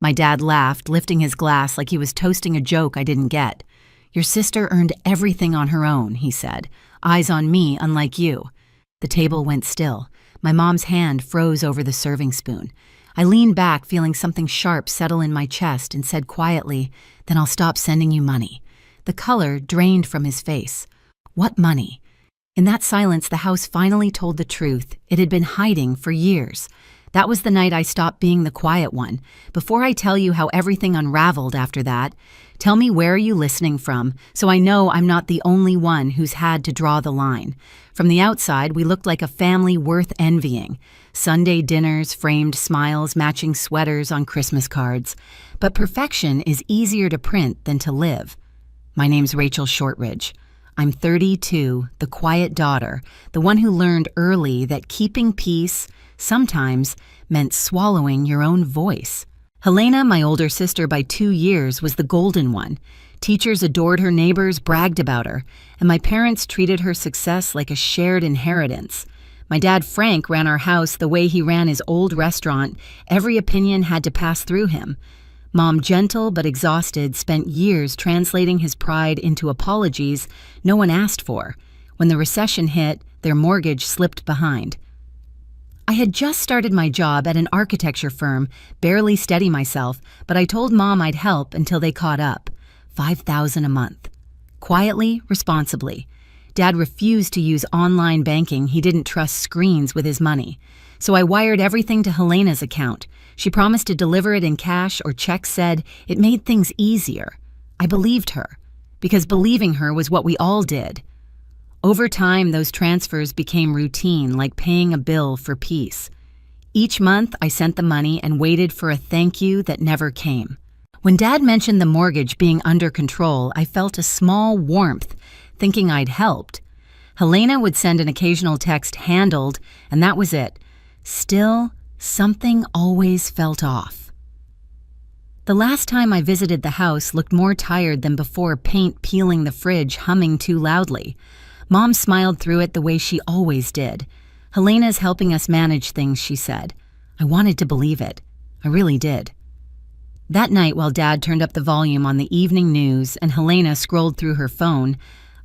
My dad laughed, lifting his glass like he was toasting a joke I didn't get. Your sister earned everything on her own, he said. Eyes on me, unlike you. The table went still. My mom's hand froze over the serving spoon. I leaned back, feeling something sharp settle in my chest, and said quietly, "Then I'll stop sending you money." The color drained from his face. What money? In that silence, the house finally told the truth. It had been hiding for years. That was the night I stopped being the quiet one. Before I tell you how everything unraveled after that, tell me, where are you listening from, so I know I'm not the only one who's had to draw the line. From the outside, we looked like a family worth envying. Sunday dinners, framed smiles, matching sweaters on Christmas cards. But perfection is easier to print than to live. My name's Rachel Shortridge. I'm 32, the quiet daughter, the one who learned early that keeping peace sometimes meant swallowing your own voice. Helena, my older sister by 2 years, was the golden one. Teachers adored her, neighbors bragged about her, and my parents treated her success like a shared inheritance. My dad, Frank, ran our house the way he ran his old restaurant. Every opinion had to pass through him. Mom, gentle but exhausted, spent years translating his pride into apologies no one asked for. When the recession hit, their mortgage slipped behind. I had just started my job at an architecture firm, barely steady myself, but I told Mom I'd help until they caught up. $5,000 a month. Quietly, responsibly. Dad refused to use online banking. He didn't trust screens with his money. So I wired everything to Helena's account. She promised to deliver it in cash, or checks said it made things easier. I believed her, because believing her was what we all did. Over time, those transfers became routine, like paying a bill for peace. Each month, I sent the money and waited for a thank you that never came. When Dad mentioned the mortgage being under control, I felt a small warmth, thinking I'd helped. Helena would send an occasional text, "handled," and that was it. Still, something always felt off. The last time I visited the house looked more tired than before, paint peeling the fridge, humming too loudly. Mom smiled through it the way she always did. "Helena's helping us manage things," she said. I wanted to believe it. I really did. That night, while Dad turned up the volume on the evening news and Helena scrolled through her phone,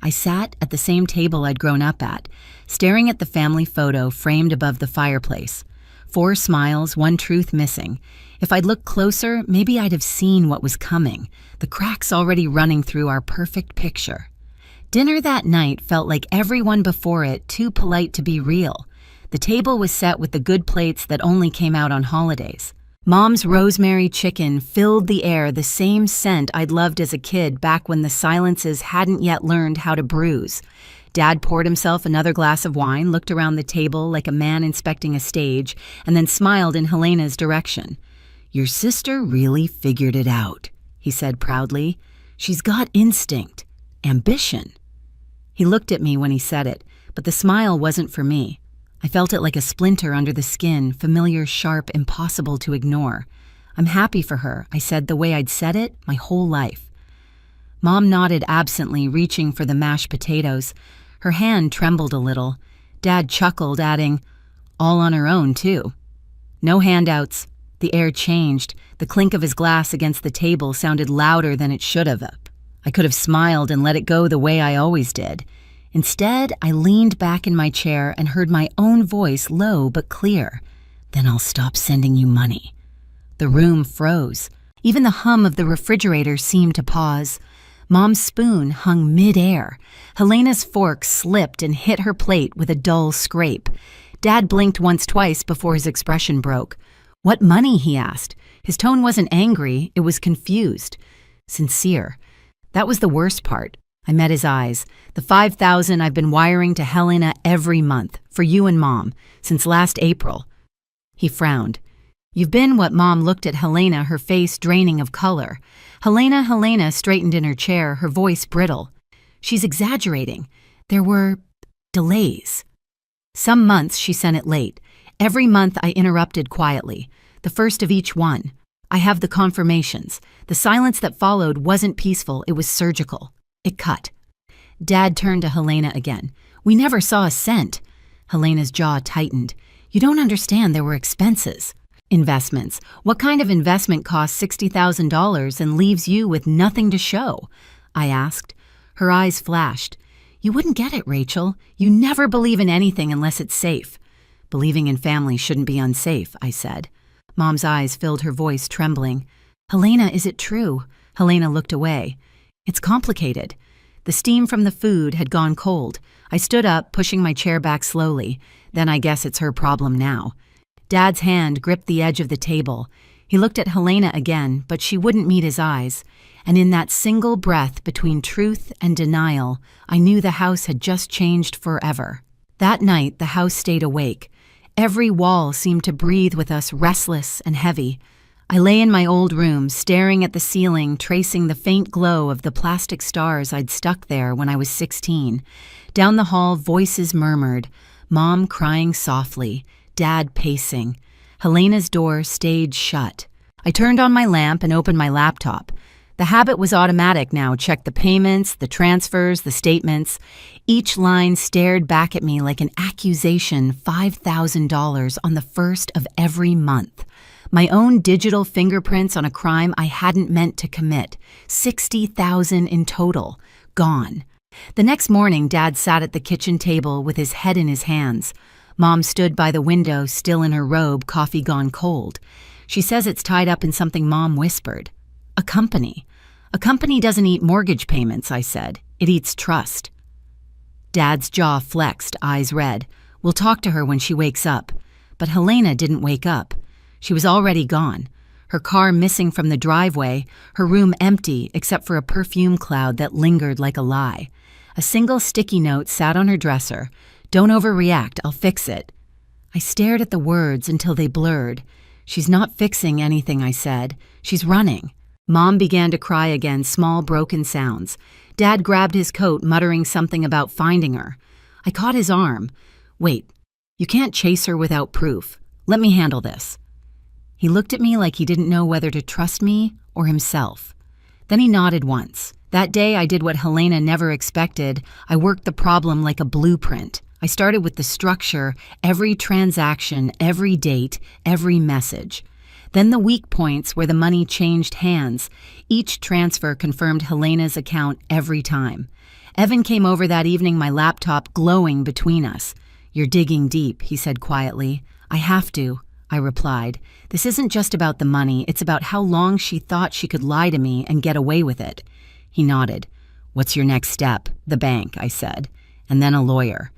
I sat at the same table I'd grown up at, staring at the family photo framed above the fireplace. 4 smiles, 1 truth missing. If I'd looked closer, maybe I'd have seen what was coming, the cracks already running through our perfect picture. Dinner that night felt like everyone before it, too polite to be real. The table was set with the good plates that only came out on holidays. Mom's rosemary chicken filled the air, the same scent I'd loved as a kid back when the silences hadn't yet learned how to bruise. Dad poured himself another glass of wine, looked around the table like a man inspecting a stage, and then smiled in Helena's direction. "Your sister really figured it out," he said proudly. "She's got instinct, ambition." He looked at me when he said it, but the smile wasn't for me. I felt it like a splinter under the skin, familiar, sharp, impossible to ignore. "I'm happy for her," I said the way I'd said it my whole life. Mom nodded absently, reaching for the mashed potatoes. Her hand trembled a little. Dad chuckled, adding, "All on her own, too." No handouts. The air changed. The clink of his glass against the table sounded louder than it should have. I could have smiled and let it go the way I always did. Instead, I leaned back in my chair and heard my own voice, low but clear. "Then I'll stop sending you money." The room froze. Even the hum of the refrigerator seemed to pause. Mom's spoon hung mid-air. Helena's fork slipped and hit her plate with a dull scrape. Dad blinked once-twice before his expression broke. "What money?" he asked. His tone wasn't angry, it was confused. Sincere. That was the worst part. I met his eyes. "The $5,000 I've been wiring to Helena every month, for you and Mom, since last April." He frowned. "You've been what?" Mom looked at Helena, her face draining of color. Helena straightened in her chair, her voice brittle. "She's exaggerating. There were delays." Some months she sent it late. Every month I interrupted quietly. The first of each one. I have the confirmations. The silence that followed wasn't peaceful, it was surgical. It cut. Dad turned to Helena again. "We never saw a cent." Helena's jaw tightened. "You don't understand, there were expenses." Investments. What kind of investment costs $60,000 and leaves you with nothing to show? I asked. Her eyes flashed. You wouldn't get it, Rachel. You never believe in anything unless it's safe. Believing in family shouldn't be unsafe, I said. Mom's eyes filled, her voice trembling. Helena, is it true? Helena looked away. It's complicated. The steam from the food had gone cold. I stood up, pushing my chair back slowly. Then I guess it's her problem now. Dad's hand gripped the edge of the table. He looked at Helena again, but she wouldn't meet his eyes. And in that single breath between truth and denial, I knew the house had just changed forever. That night, the house stayed awake. Every wall seemed to breathe with us, restless and heavy. I lay in my old room, staring at the ceiling, tracing the faint glow of the plastic stars I'd stuck there when I was 16. Down the hall, voices murmured, Mom crying softly, Dad pacing. Helena's door stayed shut. I turned on my lamp and opened my laptop. The habit was automatic now. Check the payments, the transfers, the statements. Each line stared back at me like an accusation, $5,000 on the first of every month. My own digital fingerprints on a crime I hadn't meant to commit. $60,000 in total. Gone. The next morning, Dad sat at the kitchen table with his head in his hands. Mom stood by the window, still in her robe, coffee gone cold. She says it's tied up in something Mom whispered. A company. A company doesn't eat mortgage payments, I said. It eats trust. Dad's jaw flexed, eyes red. We'll talk to her when she wakes up. But Helena didn't wake up. She was already gone. Her car missing from the driveway, her room empty except for a perfume cloud that lingered like a lie. A single sticky note sat on her dresser. Don't overreact, I'll fix it. I stared at the words until they blurred. She's not fixing anything, I said. She's running. Mom began to cry again, small broken sounds. Dad grabbed his coat, muttering something about finding her. I caught his arm. Wait, you can't chase her without proof. Let me handle this. He looked at me like he didn't know whether to trust me or himself. Then he nodded once. That day I did what Helena never expected. I worked the problem like a blueprint. I started with the structure, every transaction, every date, every message. Then the weak points where the money changed hands. Each transfer confirmed Helena's account every time. Evan came over that evening, my laptop glowing between us. You're digging deep, he said quietly. I have to, I replied. This isn't just about the money, it's about how long she thought she could lie to me and get away with it. He nodded. What's your next step? The bank, I said. And then a lawyer.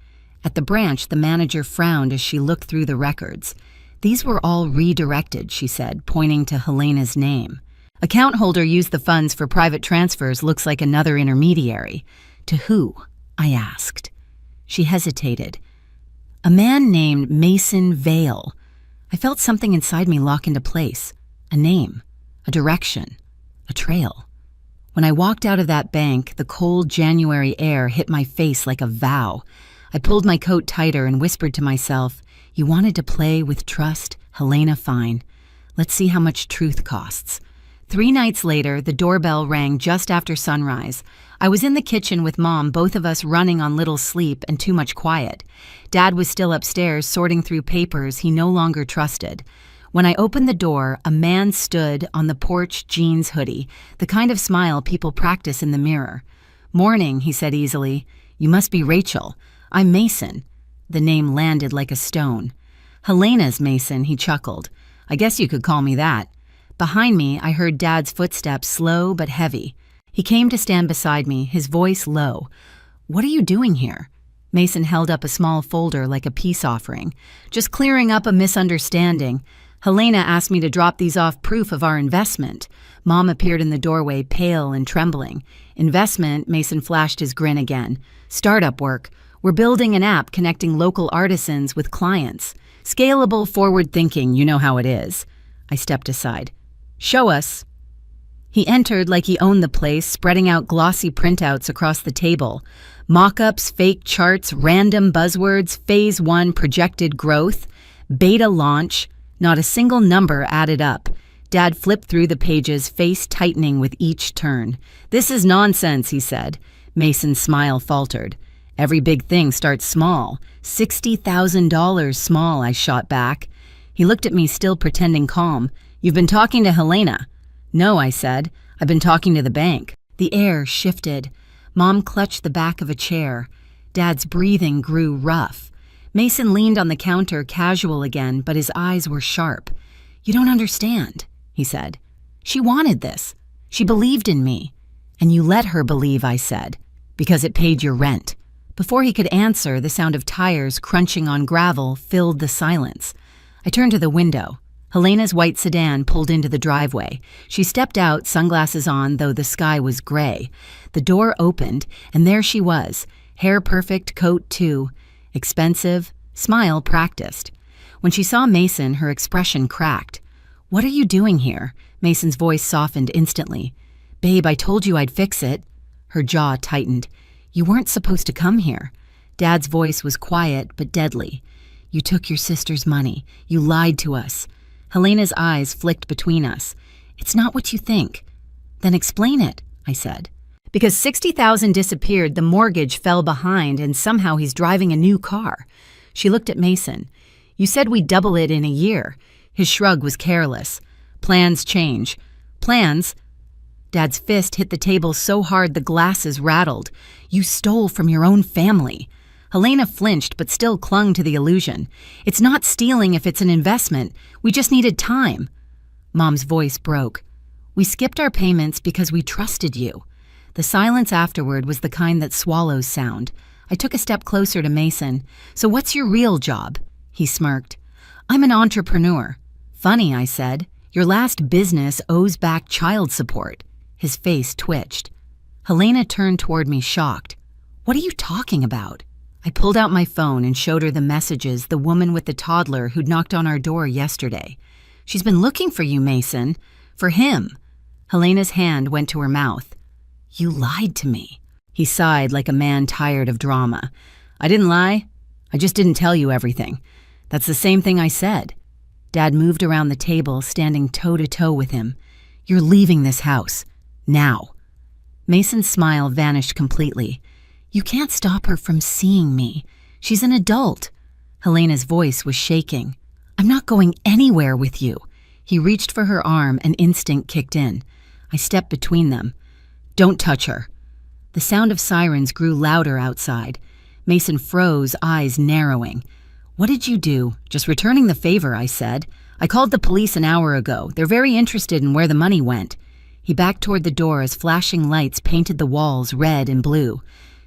At the branch, the manager frowned as she looked through the records. These were all redirected, she said, pointing to Helena's name. Account holder used the funds for private transfers, looks like another intermediary. To who? I asked. She hesitated. A man named Mason Vale. I felt something inside me lock into place. A name, a direction, a trail. When I walked out of that bank, the cold January air hit my face like a vow. I pulled my coat tighter and whispered to myself, you wanted to play with trust, Helena, fine. Let's see how much truth costs. 3 nights later, the doorbell rang just after sunrise. I was in the kitchen with Mom, both of us running on little sleep and too much quiet. Dad was still upstairs sorting through papers he no longer trusted. When I opened the door, a man stood on the porch, jeans hoodie, the kind of smile people practice in the mirror. Morning, he said easily. You must be Rachel. I'm Mason. The name landed like a stone. Helena's Mason, he chuckled. I guess you could call me that. Behind me, I heard Dad's footsteps, slow but heavy. He came to stand beside me, his voice low. What are you doing here? Mason held up a small folder like a peace offering. Just clearing up a misunderstanding. Helena asked me to drop these off, proof of our investment. Mom appeared in the doorway, pale and trembling. Investment, Mason flashed his grin again. Startup work. We're building an app connecting local artisans with clients. Scalable, forward thinking, you know how it is. I stepped aside. Show us. He entered like he owned the place, spreading out glossy printouts across the table. Mock-ups, fake charts, random buzzwords, phase 1 projected growth, beta launch. Not a single number added up. Dad flipped through the pages, face tightening with each turn. This is nonsense, he said. Mason's smile faltered. Every big thing starts small. $60,000 small, I shot back. He looked at me, still pretending calm. "You've been talking to Helena." "No," I said. "I've been talking to the bank." The air shifted. Mom clutched the back of a chair. Dad's breathing grew rough. Mason leaned on the counter, casual again, but his eyes were sharp. "You don't understand," he said. "She wanted this. She believed in me." "And you let her believe," I said, "because it paid your rent." Before he could answer, the sound of tires crunching on gravel filled the silence. I turned to the window. Helena's white sedan pulled into the driveway. She stepped out, sunglasses on, though the sky was gray. The door opened, and there she was, hair perfect, coat too. Expensive, smile practiced. When she saw Mason, her expression cracked. "What are you doing here?" Mason's voice softened instantly. "Babe, I told you I'd fix it." Her jaw tightened. "You weren't supposed to come here." Dad's voice was quiet but deadly. "You took your sister's money. You lied to us." Helena's eyes flicked between us. "It's not what you think." "Then explain it," I said. "Because 60,000 disappeared, the mortgage fell behind, and somehow he's driving a new car." She looked at Mason. "You said we'd double it in a year." His shrug was careless. "Plans change." "Plans?" Dad's fist hit the table so hard the glasses rattled. "You stole from your own family." Helena flinched but still clung to the illusion. "It's not stealing if it's an investment. We just needed time." Mom's voice broke. "We skipped our payments because we trusted you." The silence afterward was the kind that swallows sound. I took a step closer to Mason. "So what's your real job?" He smirked. "I'm an entrepreneur." "Funny," I said. "Your last business owes back child support." His face twitched. Helena turned toward me, shocked. "What are you talking about?" I pulled out my phone and showed her the messages the woman with the toddler who'd knocked on our door yesterday. "She's been looking for you, Mason." "For him." Helena's hand went to her mouth. "You lied to me." He sighed like a man tired of drama. "I didn't lie. I just didn't tell you everything. That's the same thing I said." Dad moved around the table, standing toe-to-toe with him. "You're leaving this house. Now." Mason's smile vanished completely. "You can't stop her from seeing me. She's an adult." Helena's voice was shaking. "I'm not going anywhere with you." He reached for her arm, and instinct kicked in. I stepped between them. "Don't touch her." The sound of sirens grew louder outside. Mason froze, eyes narrowing. "What did you do?" "Just returning the favor," I said. "I called the police an hour ago. They're very interested in where the money went." He backed toward the door as flashing lights painted the walls red and blue.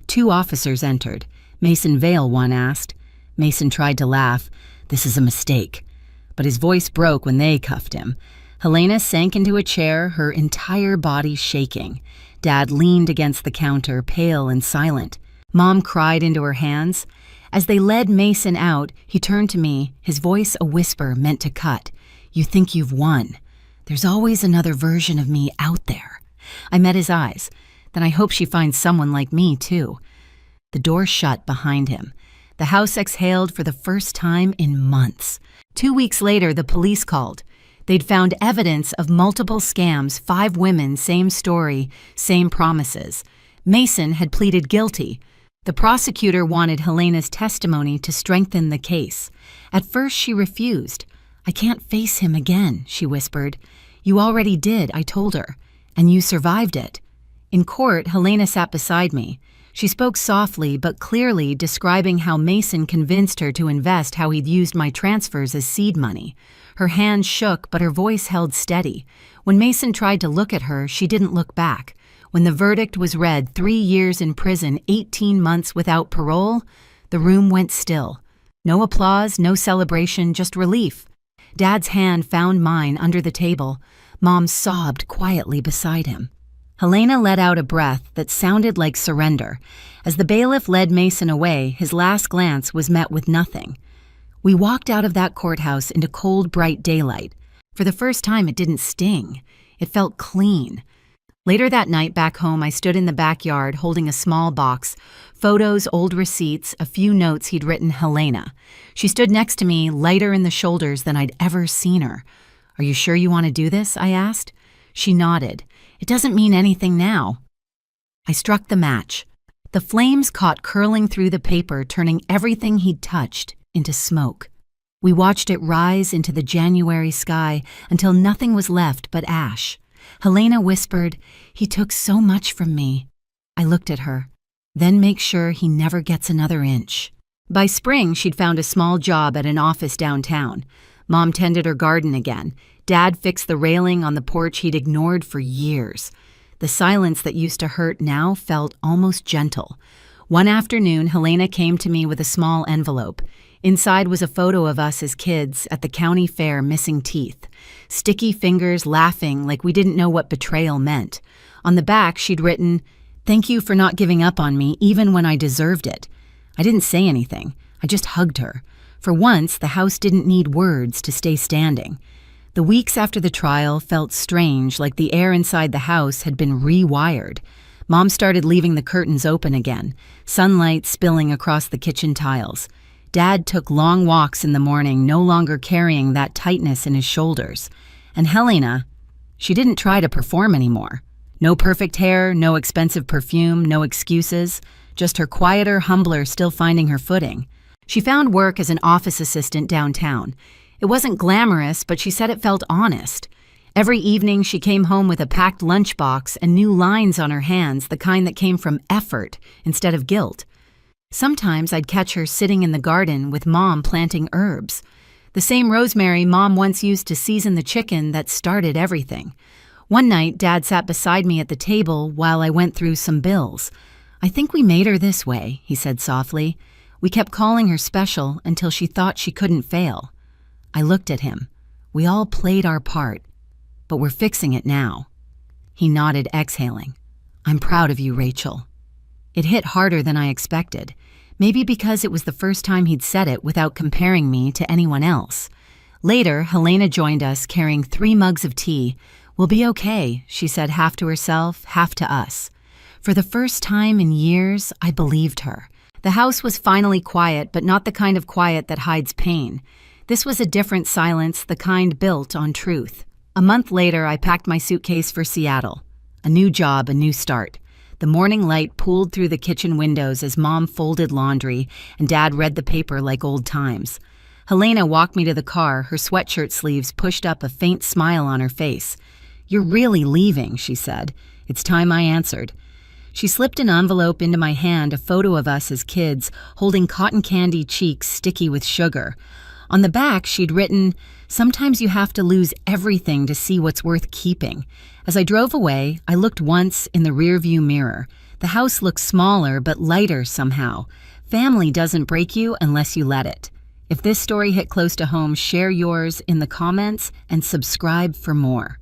2 officers entered. "Mason Vale," one asked. Mason tried to laugh. "This is a mistake." But his voice broke when they cuffed him. Helena sank into a chair, her entire body shaking. Dad leaned against the counter, pale and silent. Mom cried into her hands. As they led Mason out, he turned to me, his voice a whisper meant to cut. "You think you've won. There's always another version of me out there." I met his eyes. "Then I hope she finds someone like me, too." The door shut behind him. The house exhaled for the first time in months. 2 weeks later, the police called. They'd found evidence of multiple scams, 5 women, same story, same promises. Mason had pleaded guilty. The prosecutor wanted Helena's testimony to strengthen the case. At first, she refused. "I can't face him again," she whispered. "You already did," I told her, "and you survived it." In court, Helena sat beside me. She spoke softly but clearly, describing how Mason convinced her to invest how he'd used my transfers as seed money. Her hand shook, but her voice held steady. When Mason tried to look at her, she didn't look back. When the verdict was read, 3 years in prison, 18 months without parole, the room went still. No applause, no celebration, just relief. Dad's hand found mine under the table. Mom sobbed quietly beside him. Helena let out a breath that sounded like surrender. As the bailiff led Mason away, his last glance was met with nothing. We walked out of that courthouse into cold, bright daylight. For the first time, it didn't sting. It felt clean. Later that night back home, I stood in the backyard holding a small box, photos, old receipts, a few notes he'd written Helena. She stood next to me, lighter in the shoulders than I'd ever seen her. "Are you sure you want to do this?" I asked. She nodded. "It doesn't mean anything now." I struck the match. The flames caught curling through the paper, turning everything he'd touched into smoke. We watched it rise into the January sky until nothing was left but ash. Helena whispered, "He took so much from me." I looked at her. "Then make sure he never gets another inch." By spring, she'd found a small job at an office downtown. Mom tended her garden again. Dad fixed the railing on the porch he'd ignored for years. The silence that used to hurt now felt almost gentle. One afternoon, Helena came to me with a small envelope. Inside was a photo of us as kids at the county fair missing teeth. Sticky fingers laughing like we didn't know what betrayal meant. On the back, she'd written, "Thank you for not giving up on me even when I deserved it." I didn't say anything. I just hugged her. For once, the house didn't need words to stay standing. The weeks after the trial felt strange, like the air inside the house had been rewired. Mom started leaving the curtains open again, sunlight spilling across the kitchen tiles. Dad took long walks in the morning, no longer carrying that tightness in his shoulders. And Helena, she didn't try to perform anymore. No perfect hair, no expensive perfume, no excuses. Just her quieter, humbler, still finding her footing. She found work as an office assistant downtown. It wasn't glamorous, but she said it felt honest. Every evening she came home with a packed lunchbox and new lines on her hands, the kind that came from effort instead of guilt. Sometimes I'd catch her sitting in the garden with Mom planting herbs. The same rosemary Mom once used to season the chicken that started everything. One night, Dad sat beside me at the table while I went through some bills. "I think we made her this way," he said softly. "We kept calling her special until she thought she couldn't fail." I looked at him. "We all played our part, but we're fixing it now." He nodded, exhaling. "I'm proud of you, Rachel." It hit harder than I expected, maybe because it was the first time he'd said it without comparing me to anyone else. Later, Helena joined us carrying 3 mugs of tea. "We'll be okay," she said, half to herself, half to us. For the first time in years, I believed her. The house was finally quiet, but not the kind of quiet that hides pain. This was a different silence, the kind built on truth. A month later, I packed my suitcase for Seattle. A new job, a new start. The morning light pooled through the kitchen windows as Mom folded laundry and Dad read the paper like old times. Helena walked me to the car, her sweatshirt sleeves pushed up, a faint smile on her face. "You're really leaving," she said. "It's time I answered." She slipped an envelope into my hand, a photo of us as kids, holding cotton candy cheeks sticky with sugar. On the back, she'd written, "Sometimes you have to lose everything to see what's worth keeping." As I drove away, I looked once in the rearview mirror. The house looked smaller but lighter somehow. Family doesn't break you unless you let it. If this story hit close to home, share yours in the comments and subscribe for more.